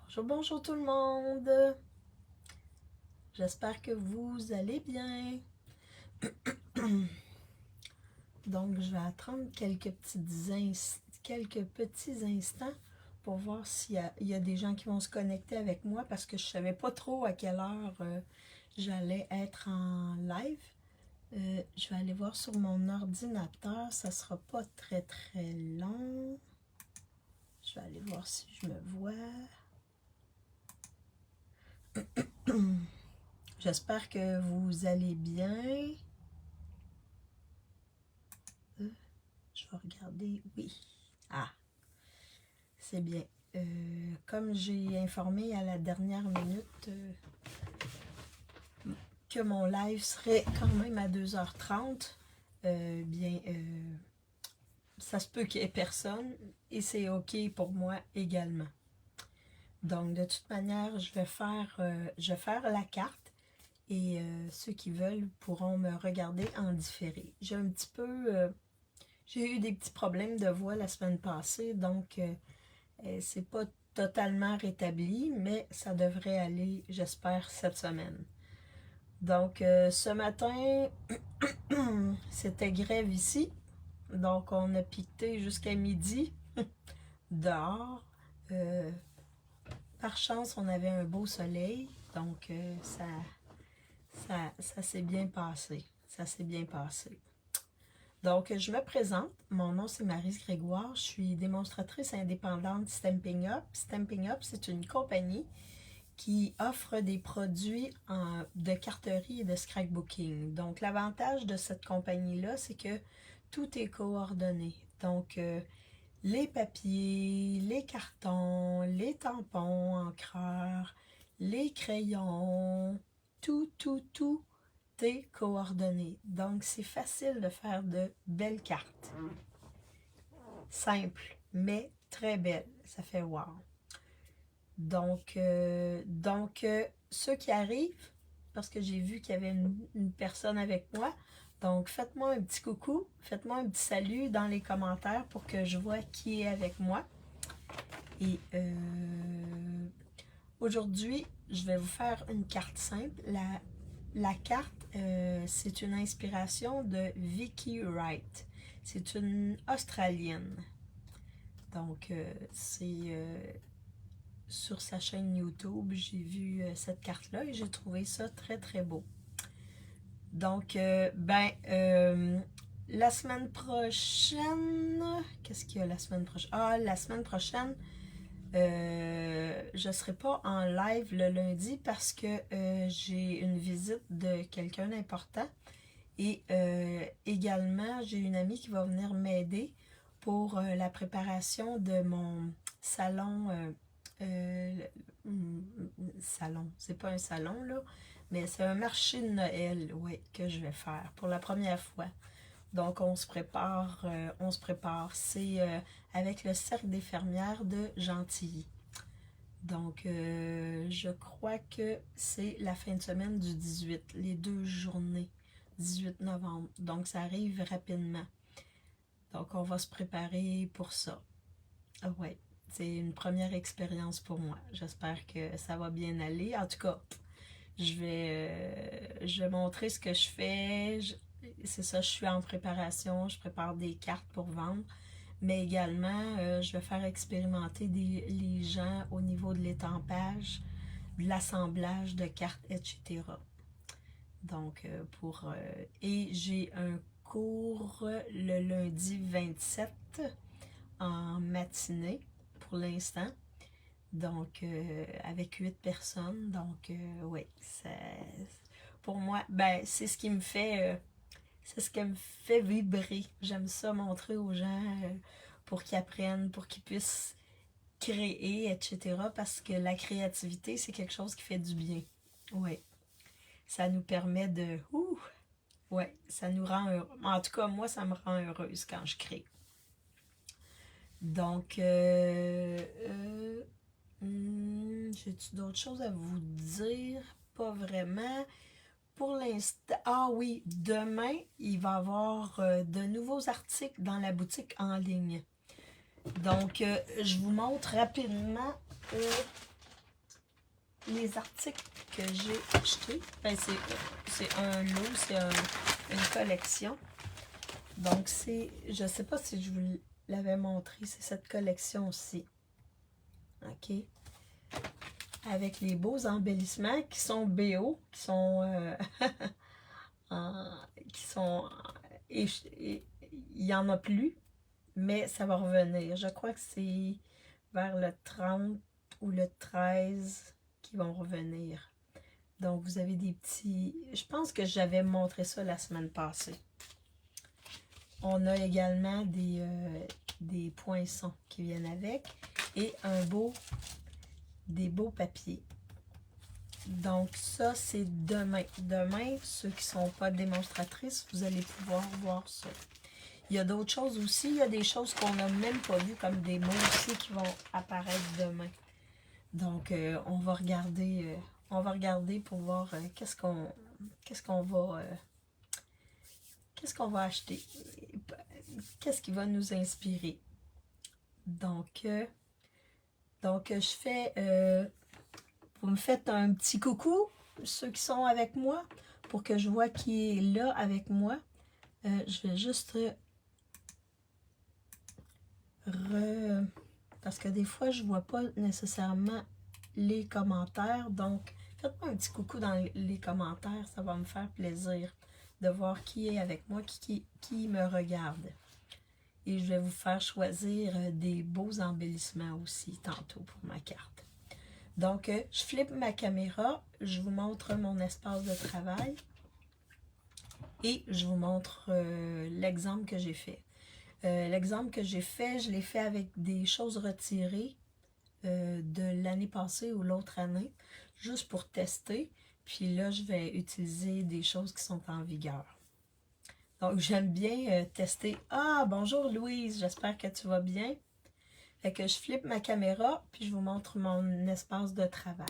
Bonjour, bonjour tout le monde. J'espère que vous allez bien. Donc, je vais attendre quelques petits instants pour voir s'il y a des gens qui vont se connecter avec moi parce que je ne savais pas trop à quelle heure j'allais être en live. Je vais aller voir sur mon ordinateur. Ça ne sera pas très très long. Je vais aller voir si je me vois. J'espère que vous allez bien. Je vais regarder. Oui. Ah, c'est bien. Comme j'ai informé à la dernière minute que mon live serait quand même à 2h30, ça se peut qu'il n'y ait personne et c'est OK pour moi également. Donc, de toute manière, je vais faire la carte et ceux qui veulent pourront me regarder en différé. J'ai eu des petits problèmes de voix la semaine passée, donc c'est pas totalement rétabli, mais ça devrait aller, j'espère, cette semaine. Donc, ce matin, c'était grève ici. Donc, on a piqueté jusqu'à midi dehors. Par chance, on avait un beau soleil. Donc, ça s'est bien passé. Ça s'est bien passé. Donc, je me présente. Mon nom, c'est Maryse Grégoire. Je suis démonstratrice indépendante Stamping Up. Stamping Up, c'est une compagnie qui offre des produits de carterie et de scrapbooking. Donc, l'avantage de cette compagnie-là, c'est que tout est coordonné. Donc, les papiers, les cartons, les tampons, encreurs, les crayons, tout est coordonné. Donc, c'est facile de faire de belles cartes. Simple, mais très belles. Ça fait wow. Donc, ceux qui arrivent, parce que j'ai vu qu'il y avait une personne avec moi, donc faites-moi un petit coucou, faites-moi un petit salut dans les commentaires pour que je vois qui est avec moi. Et aujourd'hui, je vais vous faire une carte simple. La carte, c'est une inspiration de Vicky Wright. C'est une Australienne. Donc, c'est sur sa chaîne YouTube, j'ai vu cette carte-là et j'ai trouvé ça très très beau. Donc, la semaine prochaine, qu'est-ce qu'il y a la semaine prochaine? Ah, la semaine prochaine, je ne serai pas en live le lundi parce que j'ai une visite de quelqu'un d'important et également, j'ai une amie qui va venir m'aider pour la préparation de mon salon. Euh, Salon, c'est pas un salon là, mais c'est un marché de Noël, ouais, que je vais faire pour la première fois. Donc on se prépare. C'est avec le Cercle des fermières de Gentilly. Donc je crois que c'est la fin de semaine du 18, les 2 journées, 18 novembre. Donc ça arrive rapidement. Donc on va se préparer pour ça. Ah ouais. C'est une première expérience pour moi. J'espère que ça va bien aller. En tout cas, je vais montrer ce que je fais. C'est ça, je suis en préparation. Je prépare des cartes pour vendre. Mais également, je vais faire expérimenter les gens au niveau de l'étampage, de l'assemblage de cartes, etc. Donc, et j'ai un cours le lundi 27 en matinée pour l'instant. Donc, avec 8 personnes. Donc, oui, pour moi, ben, c'est ce qui me fait vibrer. J'aime ça montrer aux gens pour qu'ils apprennent, pour qu'ils puissent créer, etc. Parce que la créativité, c'est quelque chose qui fait du bien. Oui, ça nous permet de... ouais, ça nous rend heureux. En tout cas, moi, ça me rend heureuse quand je crée. Donc, j'ai-tu d'autres choses à vous dire? Pas vraiment. Pour l'instant, ah oui, demain, il va y avoir de nouveaux articles dans la boutique en ligne. Donc, je vous montre rapidement les articles que j'ai achetés, ben c'est un lot, c'est une collection. Donc c'est, je sais pas si je vous l'avais montré, c'est cette collection-ci. OK? Avec les beaux embellissements qui sont BO, qui sont... il n'y en a plus, mais ça va revenir. Je crois que c'est vers le 30 ou le 13 qui vont revenir. Donc, vous avez des petits... Je pense que j'avais montré ça la semaine passée. On a également des poinçons qui viennent avec et des beaux papiers. Donc, ça, c'est demain. Demain, ceux qui ne sont pas démonstratrices, vous allez pouvoir voir ça. Il y a d'autres choses aussi. Il y a des choses qu'on n'a même pas vues, comme des mots aussi qui vont apparaître demain. Donc, on va regarder pour voir qu'est-ce qu'on va acheter. Qu'est-ce qui va nous inspirer. Donc je fais... vous me faites un petit coucou, ceux qui sont avec moi, pour que je vois qui est là avec moi. Je vais juste parce que des fois, je ne vois pas nécessairement les commentaires. Donc, faites-moi un petit coucou dans les commentaires. Ça va me faire plaisir de voir qui est avec moi, qui me regarde. Et je vais vous faire choisir des beaux embellissements aussi tantôt pour ma carte. Donc, je flippe ma caméra, je vous montre mon espace de travail et je vous montre l'exemple que j'ai fait. L'exemple que j'ai fait, je l'ai fait avec des choses retirées de l'année passée ou l'autre année, juste pour tester. Puis là, je vais utiliser des choses qui sont en vigueur. Donc, j'aime bien tester. Ah, bonjour Louise, j'espère que tu vas bien. Fait que je flippe ma caméra, puis je vous montre mon espace de travail.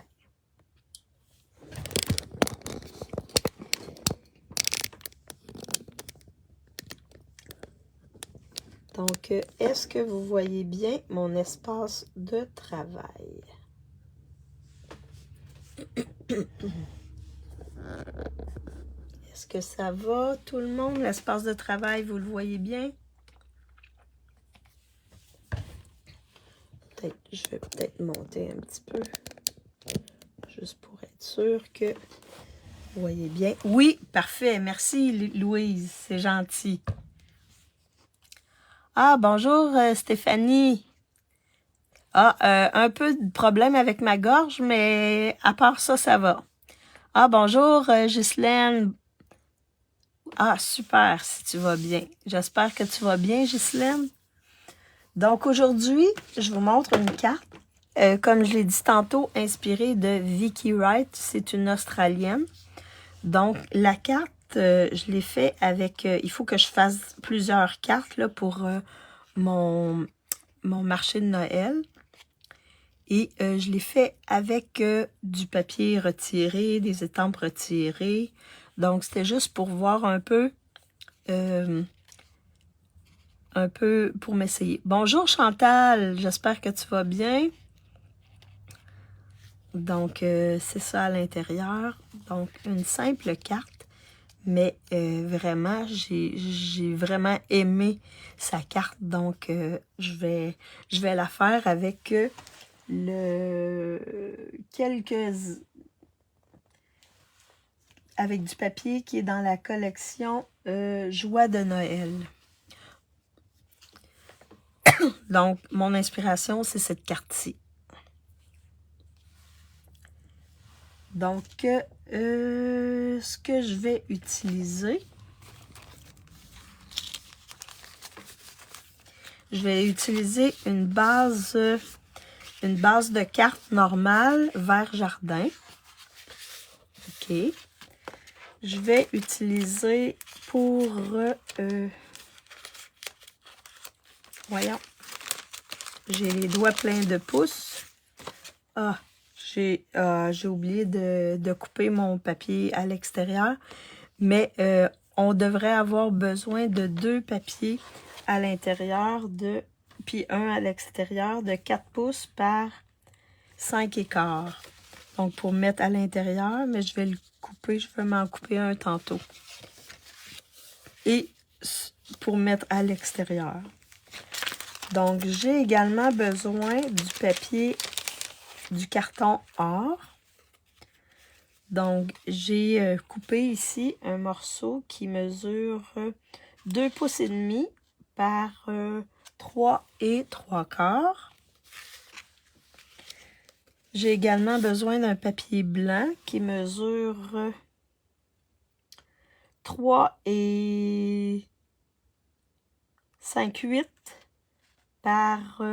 Donc, est-ce que vous voyez bien mon espace de travail? Est-ce que ça va, tout le monde? L'espace de travail, vous le voyez bien? Je vais peut-être monter un petit peu, juste pour être sûr que vous voyez bien. Oui, parfait. Merci, Louise. C'est gentil. Ah, bonjour, Stéphanie. Ah, un peu de problème avec ma gorge, mais à part ça, ça va. Ah, bonjour, Ghislaine. Ah, super, si tu vas bien. J'espère que tu vas bien, Ghislaine. Donc, aujourd'hui, je vous montre une carte, comme je l'ai dit tantôt, inspirée de Vicky Wright. C'est une Australienne. Donc, la carte, je l'ai fait avec... il faut que je fasse plusieurs cartes là, pour mon marché de Noël. Et je l'ai fait avec du papier retiré, des étampes retirées. Donc, c'était juste pour voir un peu pour m'essayer. Bonjour Chantal, j'espère que tu vas bien. Donc, c'est ça à l'intérieur. Donc, une simple carte, mais vraiment, j'ai vraiment aimé sa carte. Donc, je vais la faire avec avec du papier qui est dans la collection Joie de Noël. Donc, mon inspiration, c'est cette carte-ci. Donc, ce que je vais utiliser, une base de carte normale vert jardin. OK. Je vais utiliser pour... voyons. J'ai les doigts pleins de pouces. Ah, j'ai oublié de couper mon papier à l'extérieur. Mais on devrait avoir besoin de 2 papiers à l'intérieur, puis un à l'extérieur de 4 pouces par 5 écarts. Donc, pour mettre à l'intérieur, mais je vais le couper. Je vais m'en couper un tantôt. Et pour mettre à l'extérieur. Donc, j'ai également besoin du papier, du carton or. Donc, j'ai coupé ici un morceau qui mesure 2 pouces et demi par 3 et 3/4. J'ai également besoin d'un papier blanc qui mesure 3 et 5/8 par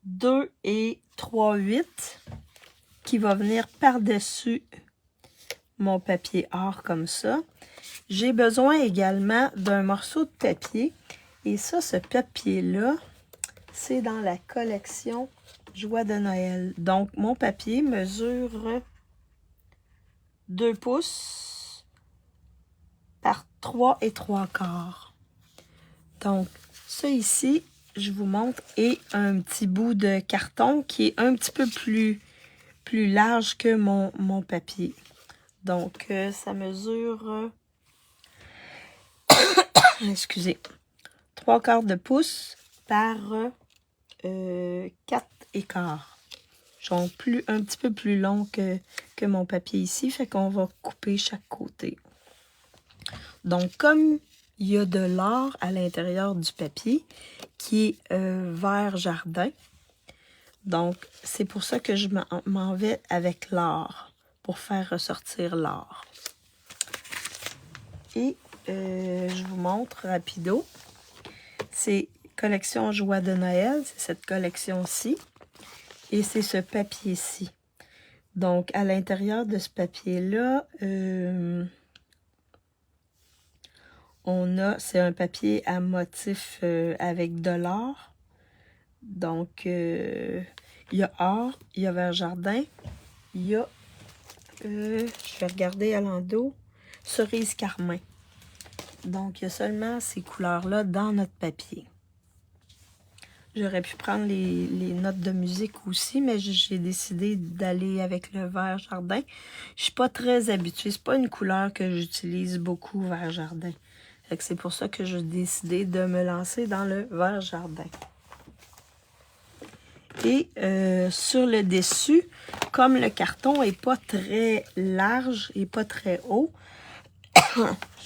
2 et 3/8 qui va venir par-dessus mon papier or comme ça. J'ai besoin également d'un morceau de papier. Et ça, ce papier-là, c'est dans la collection Joie de Noël. Donc, mon papier mesure 2 pouces par 3 et 3/4. Donc, ça ici, je vous montre, est un petit bout de carton qui est un petit peu plus large que mon papier. Donc, ça mesure, excusez, 3/4 de pouce par 4/4. Donc, un petit peu plus long que mon papier ici, fait qu'on va couper chaque côté. Donc, comme il y a de l'or à l'intérieur du papier, qui est vert jardin, donc c'est pour ça que je m'en vais avec l'or, pour faire ressortir l'or. Et je vous montre rapido. C'est collection Joie de Noël, c'est cette collection-ci. Et c'est ce papier-ci. Donc, à l'intérieur de ce papier-là, c'est un papier à motif avec de l'or. Donc, il y a or, il y a vert jardin, il y a, je vais regarder à l'endos, cerise carmin. Donc, il y a seulement ces couleurs-là dans notre papier. J'aurais pu prendre les notes de musique aussi, mais j'ai décidé d'aller avec le vert jardin. Je suis pas très habituée. C'est pas une couleur que j'utilise beaucoup, vert jardin. C'est pour ça que j'ai décidé de me lancer dans le vert jardin. Et sur le dessus, comme le carton est pas très large et pas très haut,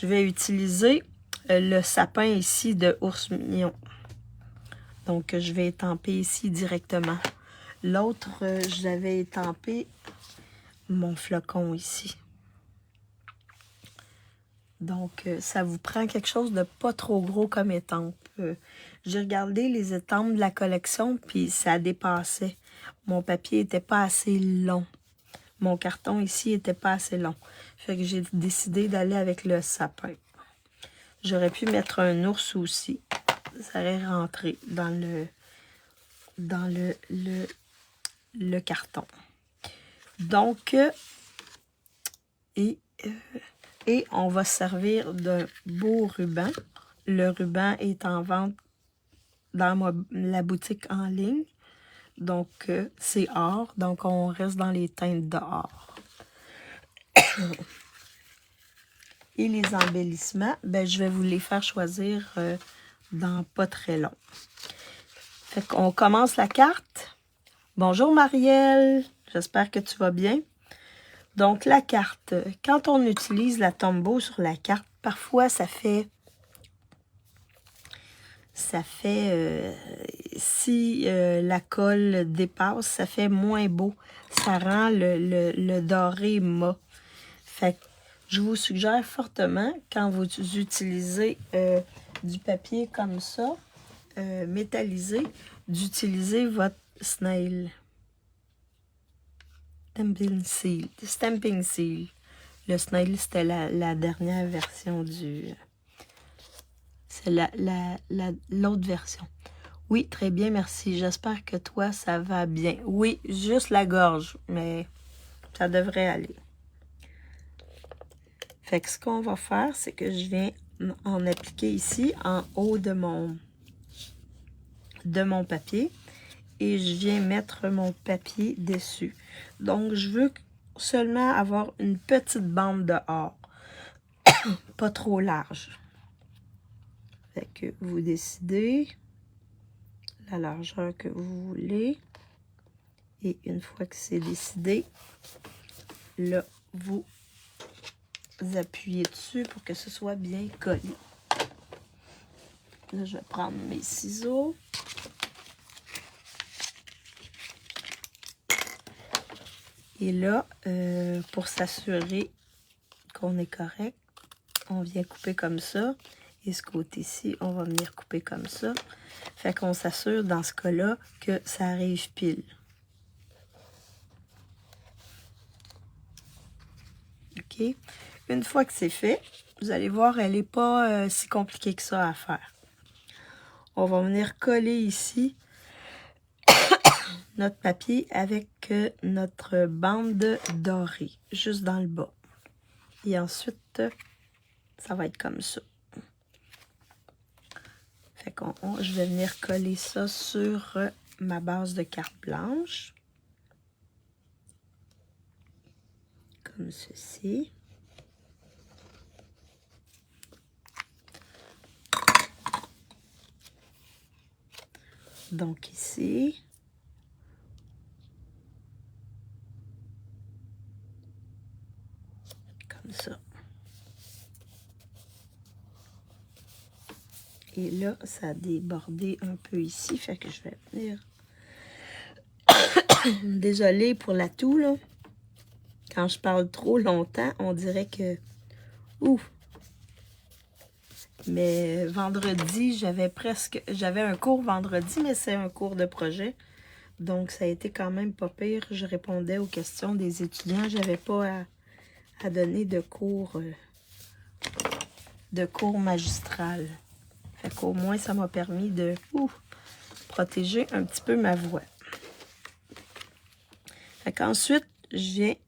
je vais utiliser le sapin ici de Ours Mignon. Donc, je vais étamper ici directement. L'autre, j'avais étampé mon flocon ici. Donc, ça vous prend quelque chose de pas trop gros comme étampe. J'ai regardé les étampes de la collection, puis ça dépassait. Mon papier était pas assez long. Mon carton ici était pas assez long. Fait que j'ai décidé d'aller avec le sapin. J'aurais pu mettre un ours aussi. Ça aurait rentré dans le carton. Donc, et on va se servir d'un beau ruban. Le ruban est en vente dans la boutique en ligne. Donc, c'est or. Donc, on reste dans les teintes d'or. Et les embellissements, ben, je vais vous les faire choisir dans pas très long. Fait qu'on commence la carte. Bonjour Marielle, j'espère que tu vas bien. Donc la carte, quand on utilise la Tombow sur la carte, parfois ça fait si la colle dépasse, ça fait moins beau. Ça rend le doré mat. Fait que je vous suggère fortement, quand vous utilisez du papier comme ça, métallisé, d'utiliser votre snail. Stamping seal. Le snail, c'était la dernière version du... C'est l'autre version. Oui, très bien, merci. J'espère que toi, ça va bien. Oui, juste la gorge, mais ça devrait aller. Fait que ce qu'on va faire, c'est que je viens en appliquer ici, en haut de mon papier. et je viens mettre mon papier dessus. Donc, je veux seulement avoir une petite bande dehors, pas trop large. Fait que vous décidez la largeur que vous voulez. Et une fois que c'est décidé, là, vous appuyez dessus pour que ce soit bien collé. Là, je vais prendre mes ciseaux. Et là, pour s'assurer qu'on est correct, on vient couper comme ça. Et ce côté-ci, on va venir couper comme ça. Fait qu'on s'assure dans ce cas-là que ça arrive pile. OK? Une fois que c'est fait, vous allez voir, elle n'est pas si compliquée que ça à faire. On va venir coller ici notre papier avec notre bande dorée, juste dans le bas. Et ensuite, ça va être comme ça. Fait que je vais venir coller ça sur ma base de carte blanche. Comme ceci. Donc ici. Comme ça. Et là, ça a débordé un peu ici. Fait que je vais venir... Désolée pour la toux, là. Quand je parle trop longtemps, on dirait que... Ouf! Mais vendredi, j'avais un cours vendredi, mais c'est un cours de projet. Donc, ça a été quand même pas pire. Je répondais aux questions des étudiants. J'avais pas à donner de cours magistral. Fait qu'au moins, ça m'a permis de protéger un petit peu ma voix. Fait qu'ensuite, j'ai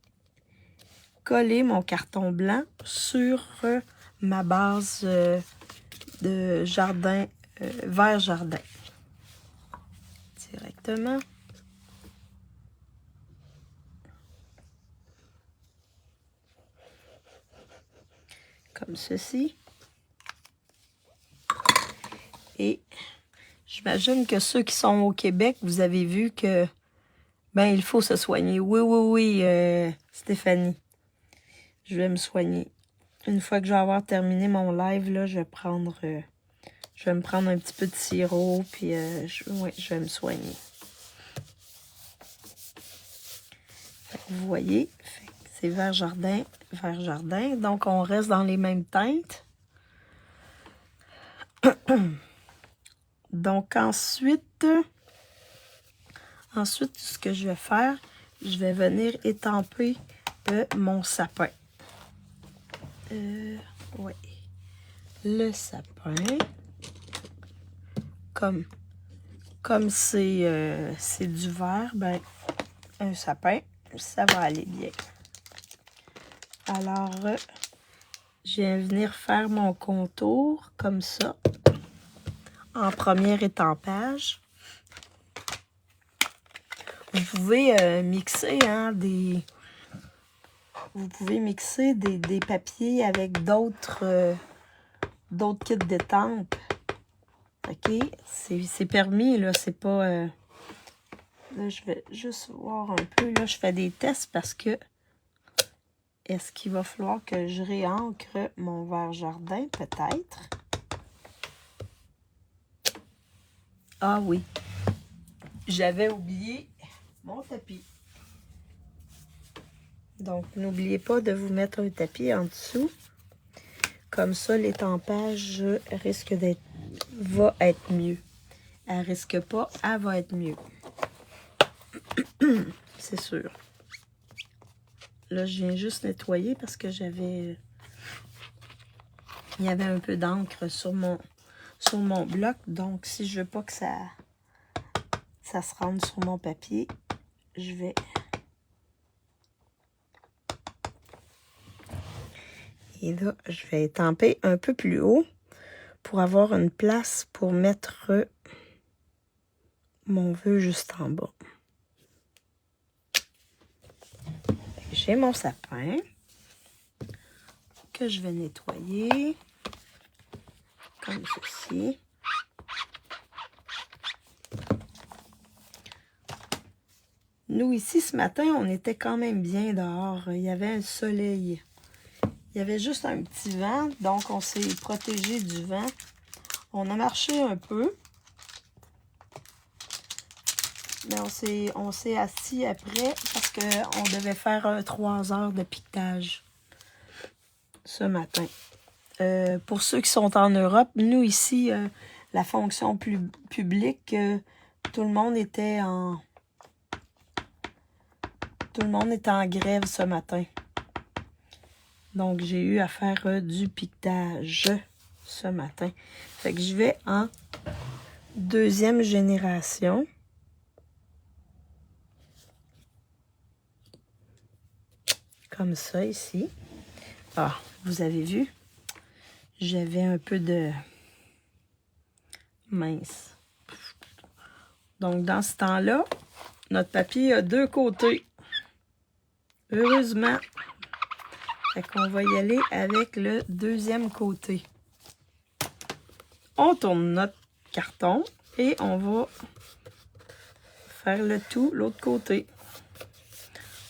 collé mon carton blanc sur ma base de jardin, vert jardin. Directement. Comme ceci. Et j'imagine que ceux qui sont au Québec, vous avez vu que ben il faut se soigner. Oui, oui, oui, Stéphanie. Je vais me soigner. Une fois que je vais avoir terminé mon live, là, je vais me prendre un petit peu de sirop, puis je vais me soigner. Vous voyez, c'est vert jardin. Donc, on reste dans les mêmes teintes. Donc, ensuite, ce que je vais faire, je vais venir étamper mon sapin. Ouais. Le sapin. Comme c'est du vert, ben, un sapin, ça va aller bien. Alors, je vais venir faire mon contour comme ça, en premier étampage. Vous pouvez mixer des papiers avec d'autres kits d'étampes. OK? C'est permis, là, c'est pas... Là, je vais juste voir un peu. Là, je fais des tests parce que est-ce qu'il va falloir que je réancre mon vert jardin? Peut-être. Ah oui. J'avais oublié mon tapis. Donc, n'oubliez pas de vous mettre un tapis en dessous. Comme ça, l'étampage va être mieux. Elle risque pas, elle va être mieux. C'est sûr. Là, je viens juste nettoyer parce que il y avait un peu d'encre sur mon bloc. Donc, si je veux pas que ça se rende sur mon papier, je vais... Et là, je vais étamper un peu plus haut pour avoir une place pour mettre mon vœu juste en bas. J'ai mon sapin que je vais nettoyer comme ceci. Nous, ici, ce matin, on était quand même bien dehors. Il y avait un soleil. Il y avait juste un petit vent, donc on s'est protégé du vent. On a marché un peu. Mais on s'est assis après parce qu'on devait faire 3 heures de piquetage ce matin. Pour ceux qui sont en Europe, nous ici, la fonction publique, tout le monde était en grève ce matin. Donc, j'ai eu à faire du piquetage ce matin. Fait que je vais en 2e génération. Comme ça, ici. Ah, vous avez vu? J'avais un peu de mince. Donc, dans ce temps-là, notre papier a 2 côtés. Heureusement. Fait qu'on va y aller avec le 2e côté. On tourne notre carton et on va faire le tout l'autre côté.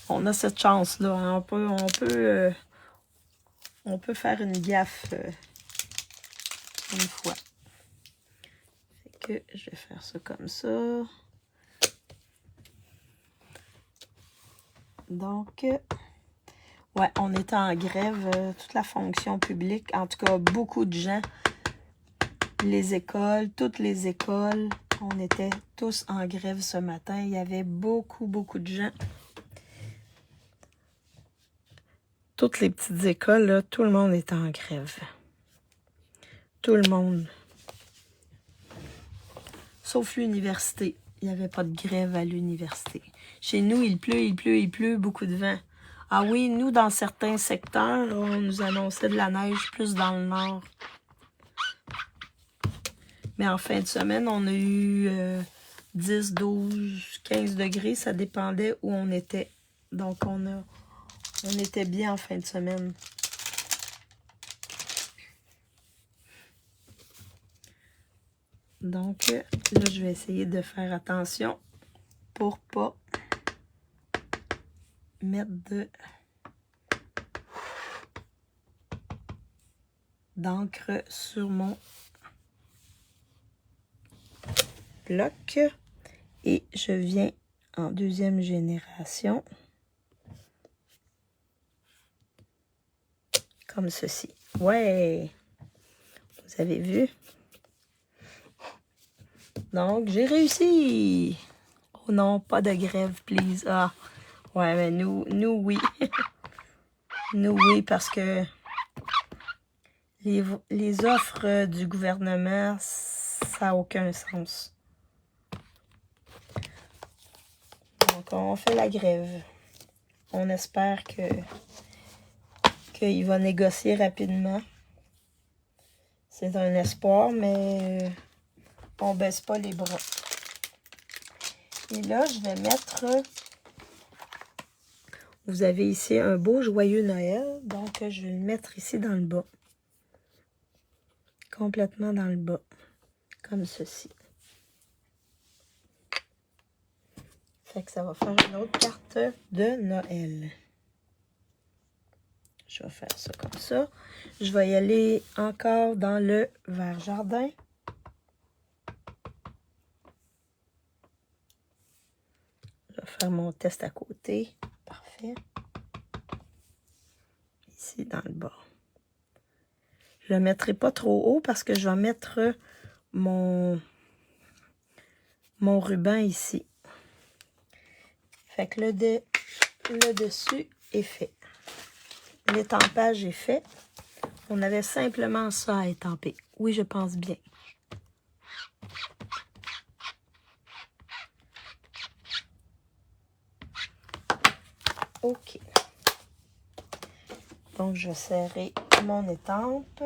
On a cette chance-là. Hein? On peut faire une gaffe une fois. Fait que je vais faire ça comme ça. Donc, ouais, on était en grève, toute la fonction publique. En tout cas, beaucoup de gens. Les écoles, toutes les écoles, on était tous en grève ce matin. Il y avait beaucoup de gens. Toutes les petites écoles, là, tout le monde était en grève. Tout le monde. Sauf l'université. Il n'y avait pas de grève à l'université. Chez nous, il pleut, beaucoup de vent. Ah oui, nous, dans certains secteurs, on nous annonçait de la neige plus dans le nord. Mais en fin de semaine, on a eu 10, 12, 15 degrés. Ça dépendait où on était. Donc, on était bien en fin de semaine. Donc, là, je vais essayer de faire attention pour pas mettre d'encre sur mon bloc. Et je viens en 2e génération. Comme ceci. Ouais! Vous avez vu? Donc, j'ai réussi! Oh non, pas de grève, please. Ah, ouais, mais nous oui. Nous, oui, parce que les offres du gouvernement, ça n'a aucun sens. Donc, on fait la grève. On espère qu'il va négocier rapidement. C'est un espoir, mais on baisse pas les bras. Et là, je vais mettre... Vous avez ici un beau joyeux Noël. Donc, je vais le mettre ici dans le bas. Complètement dans le bas. Comme ceci. Fait que ça va faire une autre carte de Noël. Je vais faire ça comme ça. Je vais y aller encore dans le vert jardin. Je vais faire mon test à côté. Parfait. Ici, dans le bas. Je ne le mettrai pas trop haut parce que je vais mettre mon ruban ici. Fait que le dessus est fait. L'étampage est fait. On avait simplement ça à étamper. Oui, je pense bien. OK. Donc, je vais serrer mon étampe.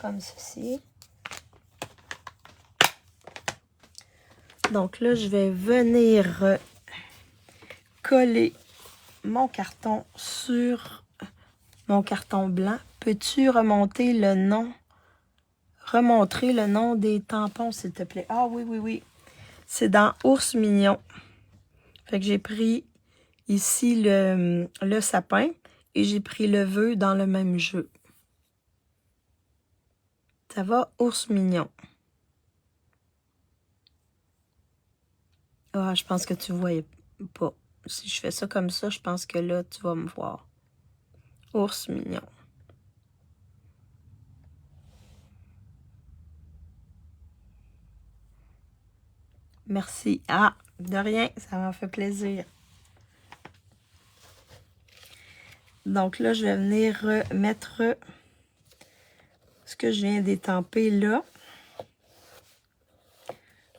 Comme ceci. Donc là, je vais venir coller mon carton sur mon carton blanc. Peux-tu remontrer le nom des tampons, s'il te plaît? Ah oui, oui, oui. C'est dans Ours Mignon. Fait que j'ai pris ici le sapin et j'ai pris le vœu dans le même jeu. Ça va, Ours Mignon? Ah, je pense que tu ne voyais pas. Si je fais ça comme ça, je pense que là, tu vas me voir. Ours Mignon. Merci. Ah, de rien, ça m'a fait plaisir. Donc là, je vais venir mettre ce que je viens d'étamper là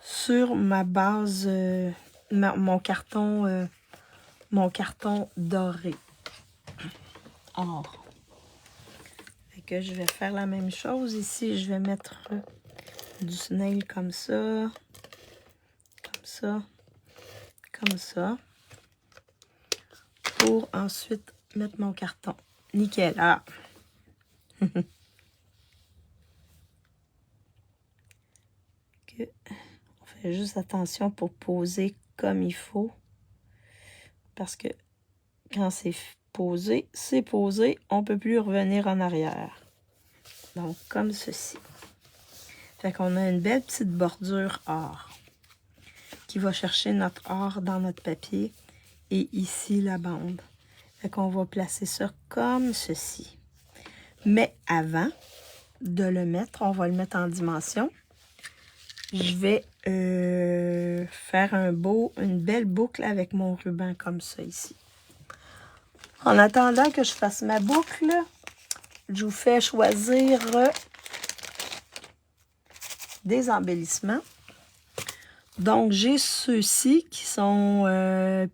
sur ma base, mon carton doré. Or. Fait que je vais faire la même chose ici. Je vais mettre du snail comme ça, comme ça, pour ensuite mettre mon carton. Nickel. Ah. On fait juste attention pour poser comme il faut. Parce que quand c'est posé, on ne peut plus revenir en arrière. Donc, comme ceci. Fait qu'on a une belle petite bordure or qui va chercher notre or dans notre papier. Et ici, la bande. Fait qu'on va placer ça comme ceci. Mais avant de le mettre, on va le mettre en dimension. Je vais faire une belle boucle avec mon ruban comme ça ici. En attendant que je fasse ma boucle, je vous fais choisir des embellissements. Donc, j'ai ceux-ci qui sont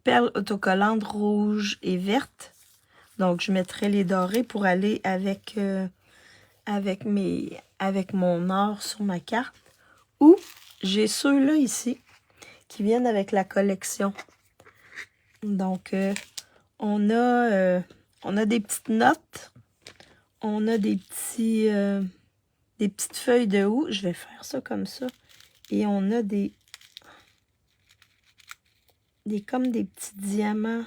perles autocollantes rouges et vertes. Donc, je mettrai les dorés pour aller avec mon or sur ma carte. Ou j'ai ceux-là ici qui viennent avec la collection. Donc, on a des petites notes. On a des petites feuilles de houx. Je vais faire ça comme ça. Et on a comme des petits diamants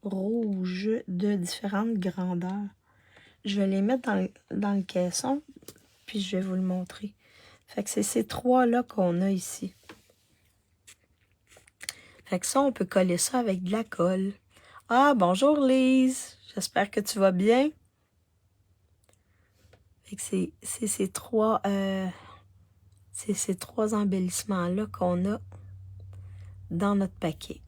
rouges de différentes grandeurs. Je vais les mettre dans le caisson, puis je vais vous le montrer. Fait que c'est ces trois-là qu'on a ici. Fait que ça, on peut coller ça avec de la colle. Ah, bonjour Lise! J'espère que tu vas bien. Fait que c'est ces trois embellissements-là qu'on a dans notre paquet.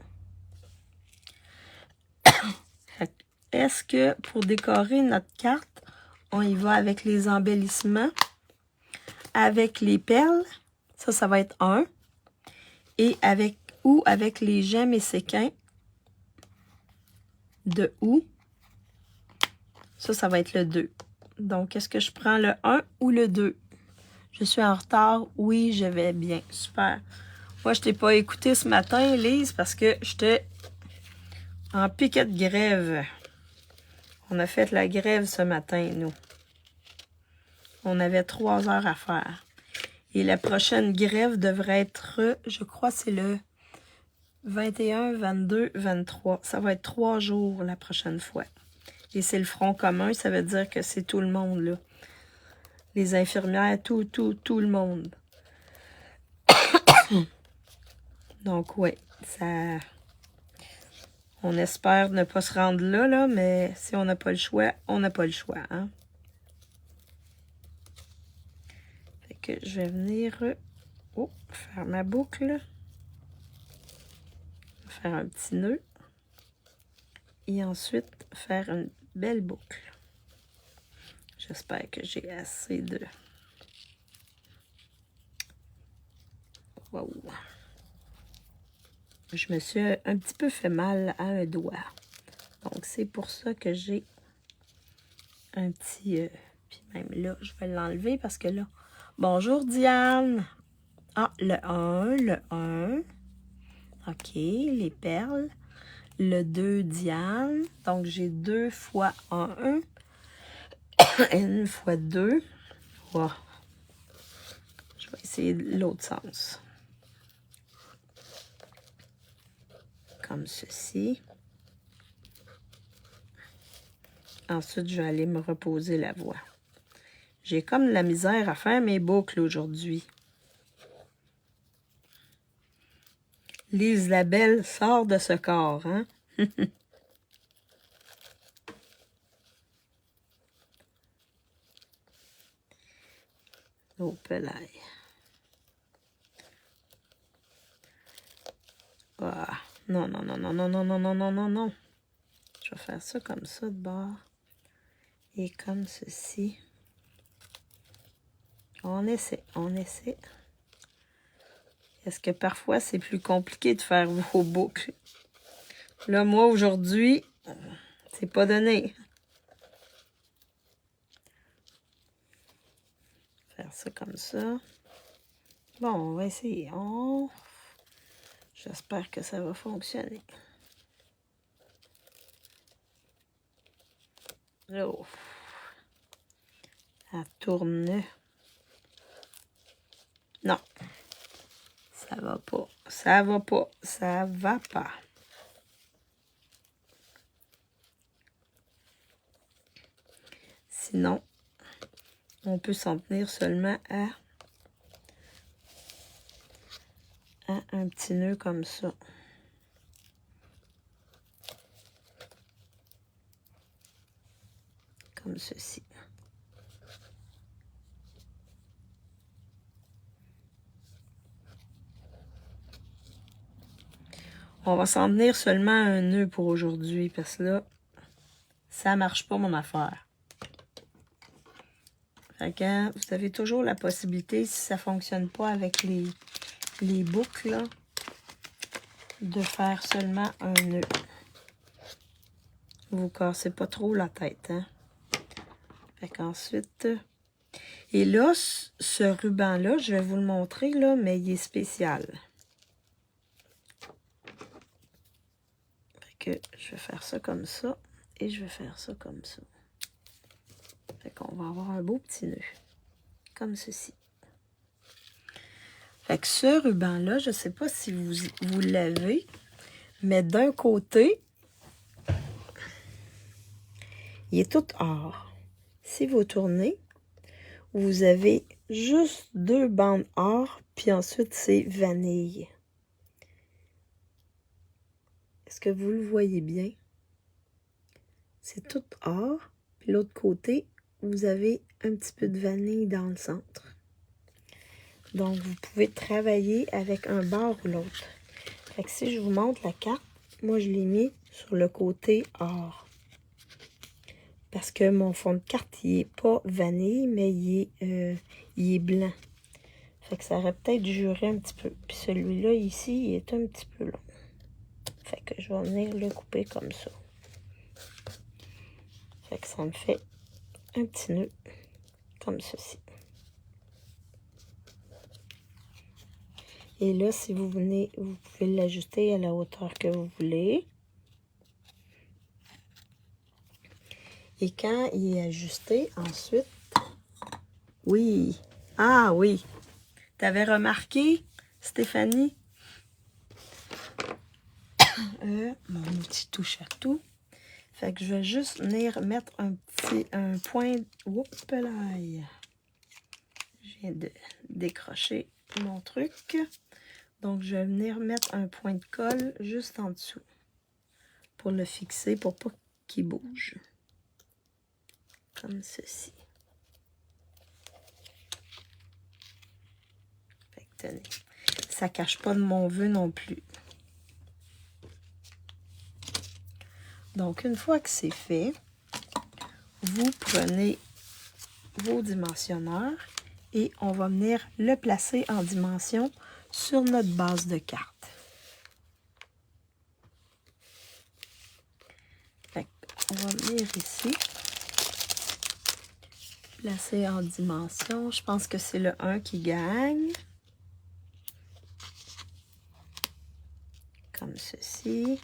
Est-ce que pour décorer notre carte, on y va avec les embellissements, avec les perles, ça va être 1, et avec les gemmes et séquins de houx, ça va être le 2. Donc, est-ce que je prends le 1 ou le 2? Je suis en retard? Oui, je vais bien. Super. Moi, je t'ai pas écouté ce matin, Lise, parce que j'étais en piquet de grève. On a fait la grève ce matin, nous. On avait 3 heures à faire. Et la prochaine grève devrait être, je crois, c'est le 21, 22, 23. Ça va être 3 jours la prochaine fois. Et c'est le Front commun, ça veut dire que c'est tout le monde, là. Les infirmières, tout le monde. Donc, oui, ça... On espère ne pas se rendre là, mais si on n'a pas le choix, on n'a pas le choix, hein. Fait que je vais venir faire ma boucle. Faire un petit nœud. Et ensuite, faire une belle boucle. J'espère que j'ai assez de... Wow! Je me suis un petit peu fait mal à un doigt. Donc, c'est pour ça que j'ai un petit... puis même là, je vais l'enlever parce que là... Bonjour Diane! Ah, le un. OK, les perles. Le 2 diane. Donc, j'ai 2 fois 1. N fois 2. Wow. Je vais essayer l'autre sens. Comme ceci. Ensuite, je vais aller me reposer la voix. J'ai comme de la misère à faire mes boucles aujourd'hui. L'Isabelle sort de ce corps, hein? Au pelaille. Ah, non, non, non, non, non, non, non, non, non, non, non. Je vais faire ça comme ça de bord. Et comme ceci. On essaie, on essaie. Est-ce que parfois c'est plus compliqué de faire vos boucles? Là, moi, aujourd'hui, c'est pas donné. Faire ça comme ça. Bon, on va essayer. J'espère que ça va fonctionner. Oh. Elle tourne. Non. Ça va pas. Ça va pas. Ça va pas. Sinon, on peut s'en tenir seulement à un petit nœud comme ça. Comme ceci. On va s'en tenir seulement à un nœud pour aujourd'hui, parce que là, ça marche pas mon affaire. Fait que vous avez toujours la possibilité, si ça fonctionne pas avec les boucles, là, de faire seulement un nœud. Vous cassez pas trop la tête, hein. Fait qu'ensuite... Et là, ce ruban-là, je vais vous le montrer, là, mais il est spécial. Fait que je vais faire ça comme ça, et je vais faire ça comme ça. Fait qu'on va avoir un beau petit nœud, comme ceci. Fait que ce ruban-là, je sais pas si vous l'avez, mais d'un côté, il est tout or. Si vous tournez, vous avez juste 2 bandes or, puis ensuite c'est vanille. Est-ce que vous le voyez bien? C'est tout or, puis l'autre côté, vous avez un petit peu de vanille dans le centre. Donc, vous pouvez travailler avec un bord ou l'autre. Fait que si je vous montre la carte, moi je l'ai mis sur le côté or. Parce que mon fond de carte, il n'est pas vanille, mais il est blanc. Fait que ça aurait peut-être juré un petit peu. Puis celui-là, ici, il est un petit peu long. Fait que je vais venir le couper comme ça. Fait que ça me fait un petit nœud, comme ceci. Et là, si vous venez, vous pouvez l'ajuster à la hauteur que vous voulez. Et quand il est ajusté, ensuite... Oui! Ah oui! T'avais remarqué, Stéphanie? Mon outil touche à tout. Fait que je vais juste venir mettre un point... Oups là! Je viens de décrocher mon truc. Donc, je vais venir mettre un point de colle juste en dessous. Pour le fixer, pour pas qu'il bouge. Comme ceci. Fait que tenez. Ça cache pas de mon vœu non plus. Donc, une fois que c'est fait, vous prenez vos dimensionneurs et on va venir le placer en dimension sur notre base de carte. Fait on va venir ici, placer en dimension. Je pense que c'est le 1 qui gagne. ceci.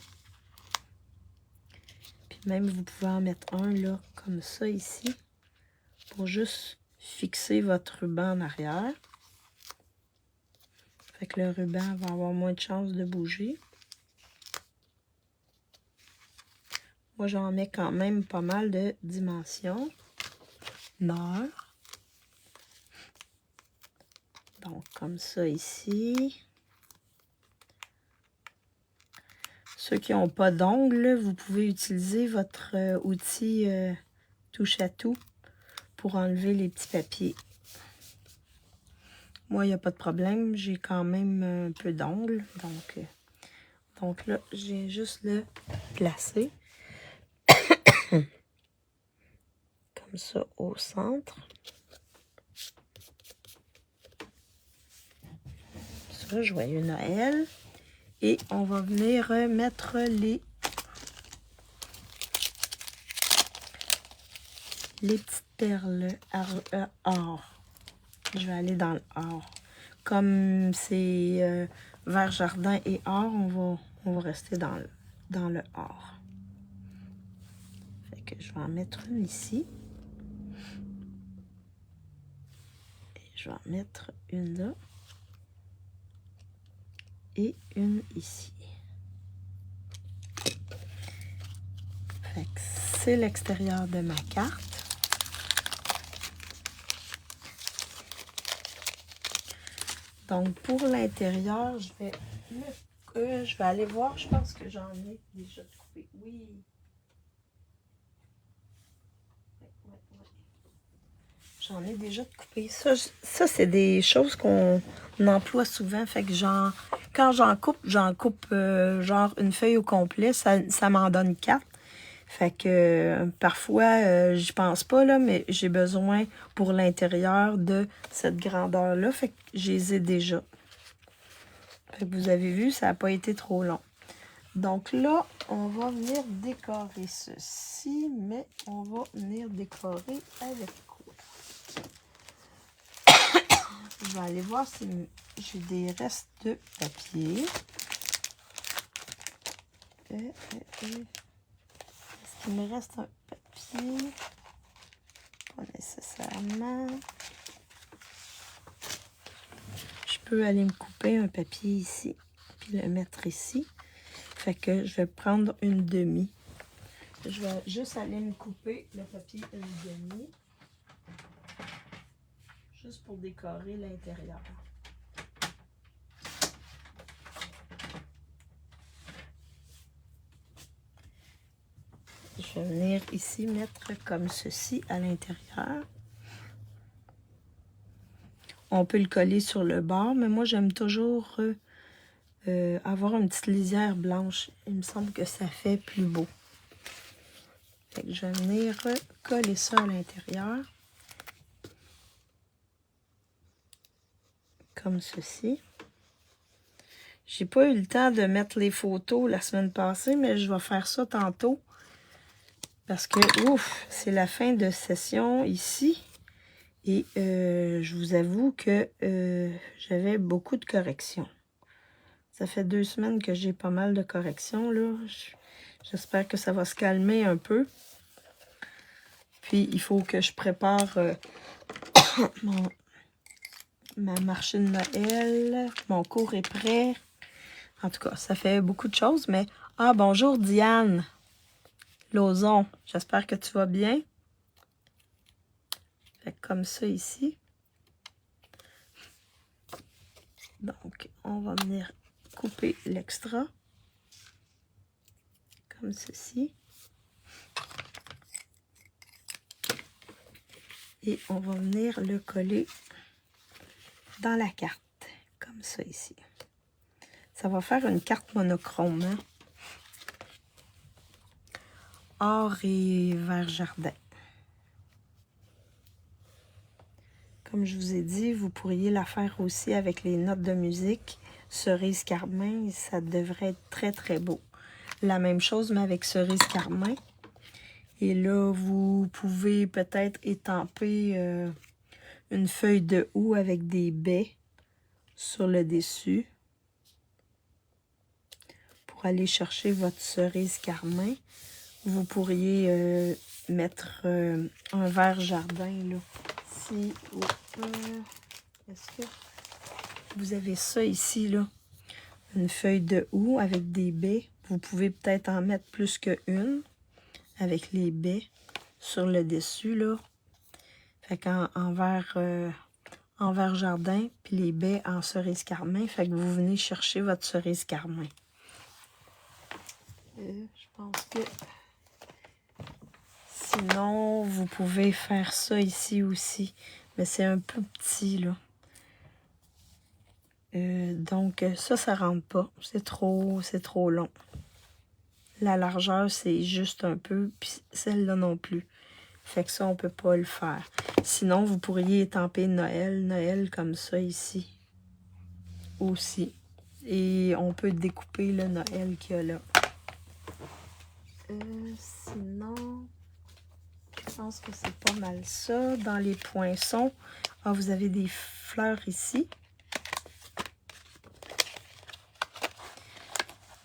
Puis même, vous pouvez en mettre un là, comme ça ici, pour juste fixer votre ruban en arrière. Fait que le ruban va avoir moins de chances de bouger. Moi, j'en mets quand même pas mal de dimensions. Nord. Donc, comme ça ici. Ceux qui n'ont pas d'ongles, vous pouvez utiliser votre outil touche à tout pour enlever les petits papiers. Moi, il n'y a pas de problème. J'ai quand même un peu d'ongles. Donc là, j'ai juste le placer. Comme ça au centre. Ça, joyeux Noël. Et on va venir mettre les petites perles or. Je vais aller dans le or. Comme c'est vert jardin et or, on va rester dans le or. Fait que je vais en mettre une ici. Et je vais en mettre une là. Et une ici. Fait que c'est l'extérieur de ma carte. Donc, pour l'intérieur, je vais aller voir. Je pense que j'en ai déjà coupé. Oui. J'en ai déjà coupé. Ça c'est des choses qu'on emploie souvent. Fait que quand j'en coupe genre une feuille au complet. Ça m'en donne 4. Fait que parfois, j'y pense pas, là, mais j'ai besoin pour l'intérieur de cette grandeur-là. Fait que je les ai déjà. Fait que vous avez vu, ça n'a pas été trop long. Donc là, on va venir décorer ceci, mais on va venir décorer avec quoi? Je vais aller voir si j'ai des restes de papier. Est-ce qu'il me reste un papier? Pas nécessairement. Je peux aller me couper un papier ici, puis le mettre ici. Fait que je vais prendre une demi. Je vais juste aller me couper le papier une demi. Juste pour décorer l'intérieur. Je vais venir ici mettre comme ceci à l'intérieur. On peut le coller sur le bord, mais moi j'aime toujours avoir une petite lisière blanche. Il me semble que ça fait plus beau. Fait que je vais venir coller ça à l'intérieur. Comme ceci. J'ai pas eu le temps de mettre les photos la semaine passée, mais je vais faire ça tantôt. Parce que, ouf, c'est la fin de session ici. Et je vous avoue que j'avais beaucoup de corrections. Ça fait 2 semaines que j'ai pas mal de corrections, là. J'espère que ça va se calmer un peu. Puis, il faut que je prépare ma marché de Noël. Mon cours est prêt. En tout cas, ça fait beaucoup de choses, mais... Ah, bonjour Diane Lauzon. J'espère que tu vas bien. Fait que comme ça ici. Donc, on va venir couper l'extra. Comme ceci. Et on va venir le coller dans la carte. Comme ça ici. Ça va faire une carte monochrome. Hein? Or et vert jardin. Comme je vous ai dit, vous pourriez la faire aussi avec les notes de musique. Cerise carmin, ça devrait être très très beau. La même chose, mais avec cerise carmin. Et là, vous pouvez peut-être étamper une feuille de houx avec des baies sur le dessus. Pour aller chercher votre cerise carmin, vous pourriez mettre un verre jardin, là. Si, est-ce que vous avez ça ici, là? Une feuille de houx avec des baies. Vous pouvez peut-être en mettre plus qu'une avec les baies sur le dessus, là. Fait qu'en verre jardin, puis les baies en cerise carmin. Fait que vous venez chercher votre cerise carmin. Je pense que... Sinon, vous pouvez faire ça ici aussi. Mais c'est un peu petit, là. Donc, ça rentre pas. C'est trop long. La largeur, c'est juste un peu, puis celle-là non plus. Fait que ça, on peut pas le faire. Sinon, vous pourriez étamper Noël comme ça ici. Aussi. Et on peut découper le Noël qu'il y a là. Sinon, je pense que c'est pas mal ça. Dans les poinçons, vous avez des fleurs ici.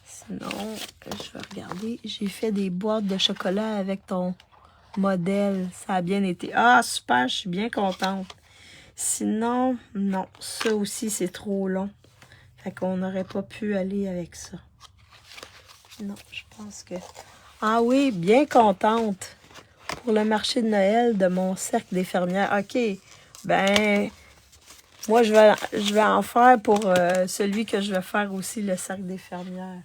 Sinon, je vais regarder. J'ai fait des boîtes de chocolat avec ton modèle. Ça a bien été. Ah, super, je suis bien contente. Sinon, non. Ça aussi, c'est trop long. Fait qu'on n'aurait pas pu aller avec ça. Non, je pense que... Ah oui, bien contente. Pour le marché de Noël de mon cercle des fermières. OK, ben... Moi, je vais en faire pour celui que je vais faire aussi, le cercle des fermières.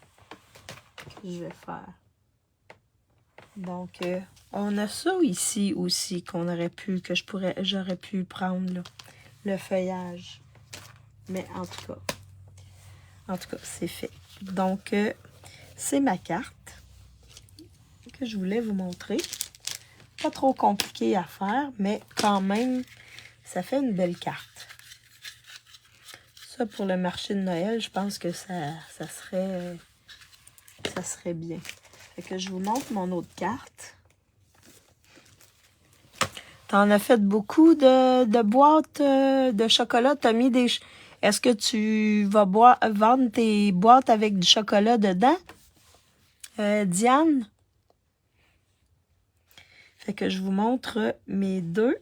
Je vais faire. Donc, on a ça ici aussi qu'on aurait pu, que j'aurais pu prendre, là, le feuillage. Mais en tout cas, c'est fait. Donc, c'est ma carte que je voulais vous montrer. Pas trop compliqué à faire, mais quand même, ça fait une belle carte. Ça, pour le marché de Noël, je pense que ça serait bien. Fait que je vous montre mon autre carte. T'en as fait beaucoup de boîtes de chocolat. T'as mis des... Est-ce que tu vas vendre tes boîtes avec du chocolat dedans? Diane? Fait que je vous montre mes deux.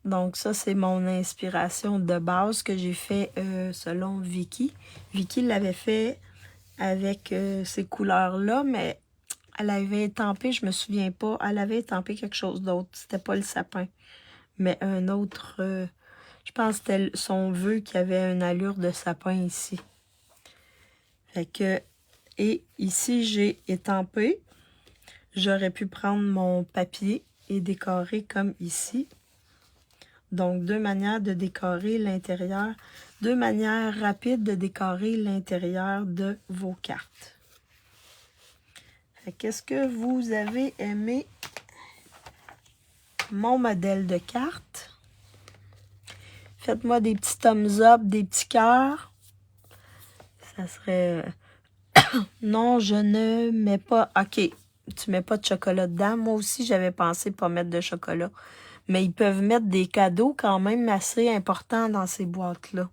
Donc ça, c'est mon inspiration de base que j'ai fait selon Vicky. Vicky l'avait fait avec ces couleurs-là, mais elle avait étampé, je me souviens pas, elle avait étampé quelque chose d'autre. C'était pas le sapin, mais un autre, je pense que c'était son vœu qui avait une allure de sapin ici. Fait que, et ici, j'ai étampé. J'aurais pu prendre mon papier et décorer comme ici. Donc, deux manières de décorer l'intérieur, deux manières rapides de décorer l'intérieur de vos cartes. Qu'est-ce que vous avez aimé mon modèle de carte? Faites-moi des petits thumbs up, des petits cœurs. Ça serait... Non, je ne mets pas... OK, tu mets pas de chocolat dedans. Moi aussi, j'avais pensé pas mettre de chocolat. Mais ils peuvent mettre des cadeaux quand même assez importants dans ces boîtes-là.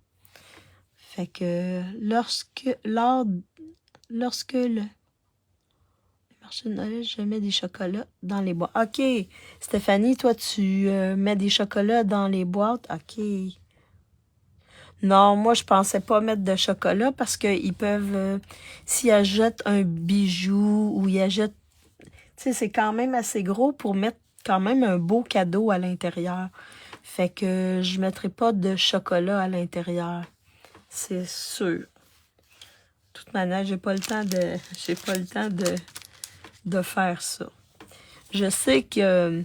Fait que lorsque le marché de Noël, je mets des chocolats dans les boîtes. OK. Stéphanie, toi, tu mets des chocolats dans les boîtes. OK. Non, moi, je pensais pas mettre de chocolat parce qu'ils peuvent, s'ils achètent un bijou ou ils achètent... Tu sais, c'est quand même assez gros pour mettre quand même un beau cadeau à l'intérieur. Fait que je mettrai pas de chocolat à l'intérieur. C'est sûr. De toute manière, j'ai pas le temps de faire ça. Je sais que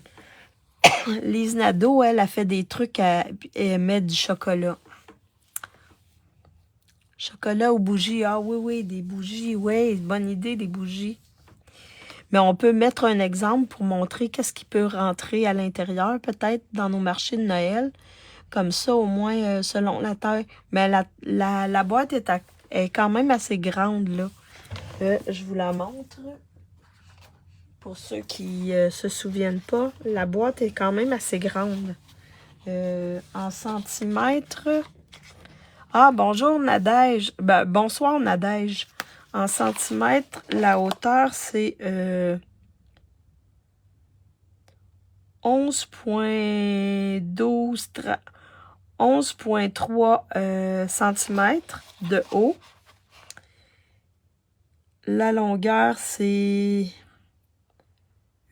Lise Nadeau, elle a fait des trucs, elle met du chocolat. Chocolat ou bougies. Ah oui, des bougies. Oui, bonne idée, des bougies. Mais on peut mettre un exemple pour montrer qu'est-ce qui peut rentrer à l'intérieur, peut-être, dans nos marchés de Noël. Comme ça, au moins, selon la taille. Mais la boîte est quand même assez grande, là. Je vous la montre. Pour ceux qui se souviennent pas, la boîte est quand même assez grande. En centimètres. Ah, bonjour Nadège. Ben, bonsoir Nadège. En centimètres, la hauteur, c'est 11,3 cm de haut. La longueur, c'est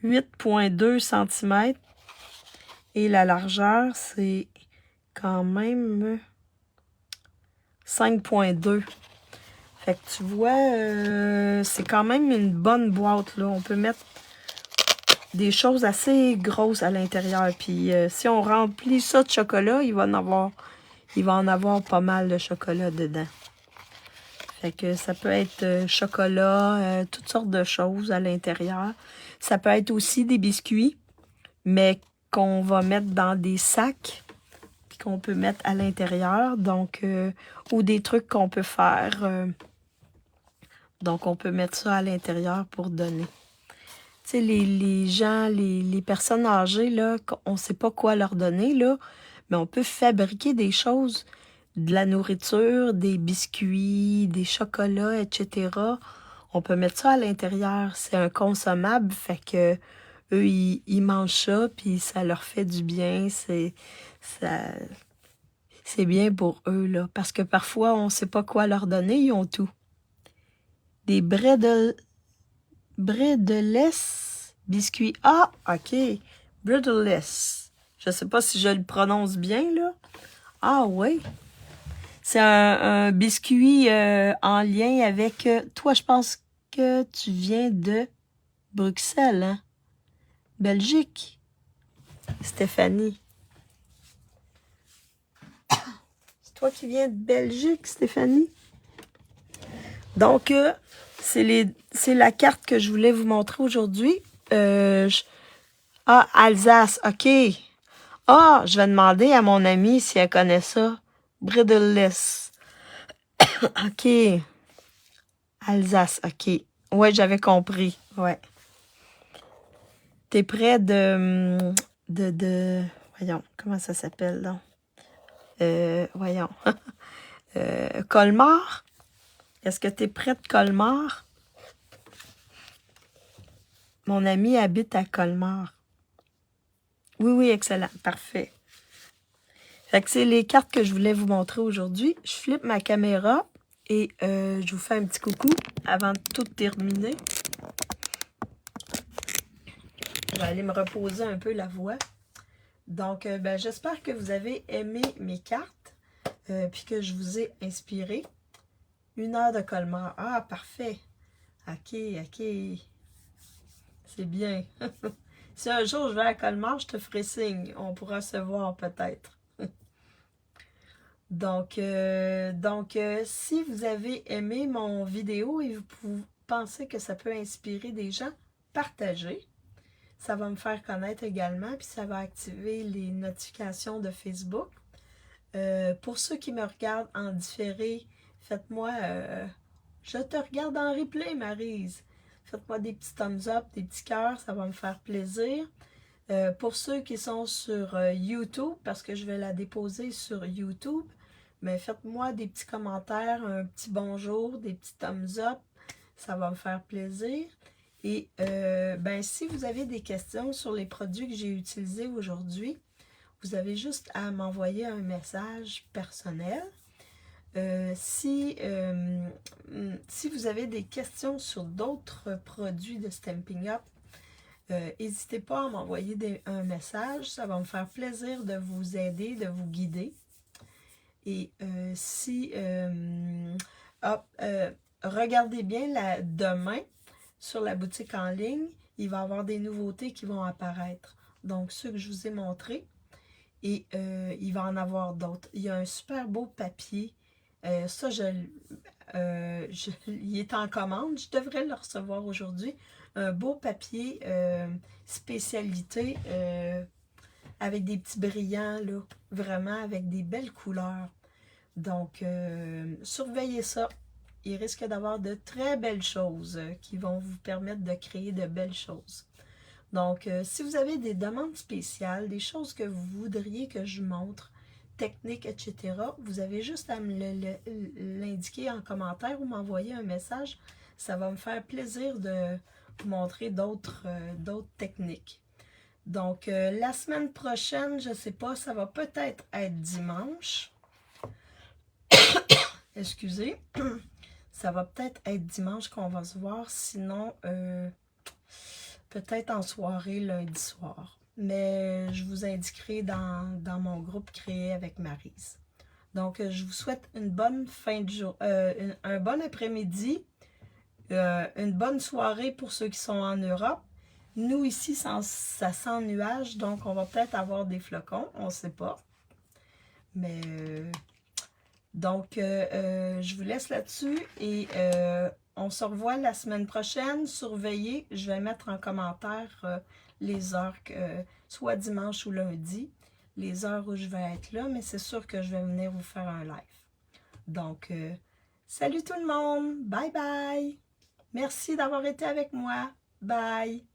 8,2 cm. Et la largeur, c'est quand même 5,2. Fait que tu vois, c'est quand même une bonne boîte, là. On peut mettre des choses assez grosses à l'intérieur. Puis si on remplit ça de chocolat, il va en avoir pas mal de chocolat dedans. Fait que ça peut être chocolat, toutes sortes de choses à l'intérieur. Ça peut être aussi des biscuits, mais qu'on va mettre dans des sacs, puis qu'on peut mettre à l'intérieur. Donc, ou des trucs qu'on peut faire. Donc, on peut mettre ça à l'intérieur pour donner. Tu sais, les gens, les personnes âgées, là, on ne sait pas quoi leur donner, là, mais on peut fabriquer des choses, de la nourriture, des biscuits, des chocolats, etc. On peut mettre ça à l'intérieur. C'est un consommable, fait que eux, ils mangent ça, puis ça leur fait du bien. C'est bien pour eux, là. Parce que parfois, on ne sait pas quoi leur donner, ils ont tout. Des Bredeless biscuits. Ah, ok. Bredeless. Je sais pas si je le prononce bien, là. Ah, oui. C'est un biscuit en lien avec... toi, je pense que tu viens de Bruxelles, hein? Belgique. Stéphanie. C'est toi qui viens de Belgique, Stéphanie? Donc, c'est la carte que je voulais vous montrer aujourd'hui. Ah, Alsace, ok. Ah, je vais demander à mon amie si elle connaît ça. Bredeless. Ok. Alsace, ok. Ouais, j'avais compris. Ouais. T'es près de... Voyons, comment ça s'appelle, donc? Voyons. Colmar? Est-ce que t'es près de Colmar? Mon ami habite à Colmar. Oui, oui, excellent. Parfait. Fait que c'est les cartes que je voulais vous montrer aujourd'hui. Je flippe ma caméra et je vous fais un petit coucou avant de tout terminer. Je vais aller me reposer un peu la voix. Donc, j'espère que vous avez aimé mes cartes puis que je vous ai inspiré. 1 heure de Colmar. Ah, parfait. Ok, ok. C'est bien. Si un jour je vais à Colmar, je te ferai signe. On pourra se voir peut-être. Donc, si vous avez aimé mon vidéo et vous pensez que ça peut inspirer des gens, partagez. Ça va me faire connaître également, puis ça va activer les notifications de Facebook. Pour ceux qui me regardent en différé, faites-moi... je te regarde en replay, Maryse. Faites-moi des petits thumbs up, des petits cœurs, ça va me faire plaisir. Pour ceux qui sont sur YouTube, parce que je vais la déposer sur YouTube, mais faites-moi des petits commentaires, un petit bonjour, des petits thumbs up, ça va me faire plaisir. Et si vous avez des questions sur les produits que j'ai utilisés aujourd'hui, vous avez juste à m'envoyer un message personnel. Si vous avez des questions sur d'autres produits de Stampin' Up, n'hésitez pas à m'envoyer un message. Ça va me faire plaisir de vous aider, de vous guider. Et regardez bien demain sur la boutique en ligne, il va y avoir des nouveautés qui vont apparaître. Donc, ceux que je vous ai montrés. Et il va en avoir d'autres. Il y a un super beau papier. Ça, il est en commande. Je devrais le recevoir aujourd'hui. Un beau papier spécialité avec des petits brillants, là, vraiment avec des belles couleurs. Donc, surveillez ça. Il risque d'avoir de très belles choses qui vont vous permettre de créer de belles choses. Donc, si vous avez des demandes spéciales, des choses que vous voudriez que je montre, techniques, etc., vous avez juste à me l'indiquer en commentaire ou m'envoyer un message. Ça va me faire plaisir de vous montrer d'autres techniques. Donc, la semaine prochaine, je ne sais pas, ça va peut-être être dimanche. Excusez. Ça va peut-être être dimanche qu'on va se voir, sinon peut-être en soirée lundi soir. Mais je vous indiquerai dans mon groupe créé avec Maryse. Donc, je vous souhaite une bonne fin de jour, un bon après-midi, une bonne soirée pour ceux qui sont en Europe. Nous, ici, ça sent nuage, donc on va peut-être avoir des flocons, on ne sait pas. Mais, donc, je vous laisse là-dessus et on se revoit la semaine prochaine. Surveillez, je vais mettre en commentaire les heures, soit dimanche ou lundi, les heures où je vais être là, mais c'est sûr que je vais venir vous faire un live. Donc, salut tout le monde! Bye bye! Merci d'avoir été avec moi. Bye!